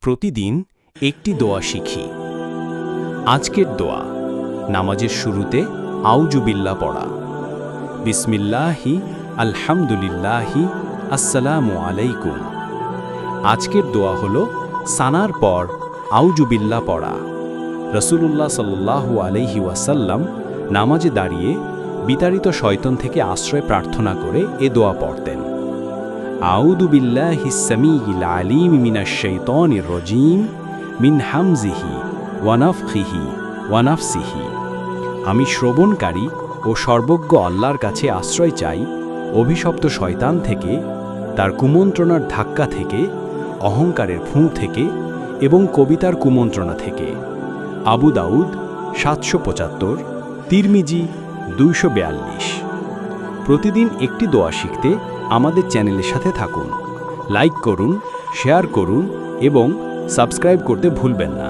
প্রতিদিন একটি দোয়া শিখি। আজকের দোয়া, নামাজের শুরুতে আউযু বিল্লাহ পড়া। বিসমিল্লাহি আলহামদুলিল্লাহি আসসালামু আলাইকুম। আজকের দোয়া হলো সানার পর আউযু বিল্লাহ পড়া। রাসূলুল্লাহ সাল্লাল্লাহু আলাইহি ওয়াসাল্লাম নামাজে দাঁড়িয়ে বিতাড়িত শয়তান থেকে আশ্রয় প্রার্থনা করে এ দোয়া পড়তেন। আউযু বিল্লাহিস সামিয়িল আলিম মিনাশ শাইতানির রাজীম মিন হামজিহি ওয়া নাফখিহি ওয়া নাফসিহি। আমি শ্রবণকারী ও সর্বজ্ঞ আল্লাহর কাছে আশ্রয় চাই অভিশপ্ত শয়তান থেকে, তার কুমন্ত্রণার ধাক্কা থেকে, অহংকারের ফুঁ থেকে এবং কবিতার কুমন্ত্রণা থেকে। আবু দাউদ ৭৭৫, তিরমিজি ২৪২। প্রতিদিন একটি দোয়া শিখতে আমাদের চ্যানেলের সাথে থাকুন। লাইক করুন, শেয়ার করুন এবং সাবস্ক্রাইব করতে ভুলবেন না।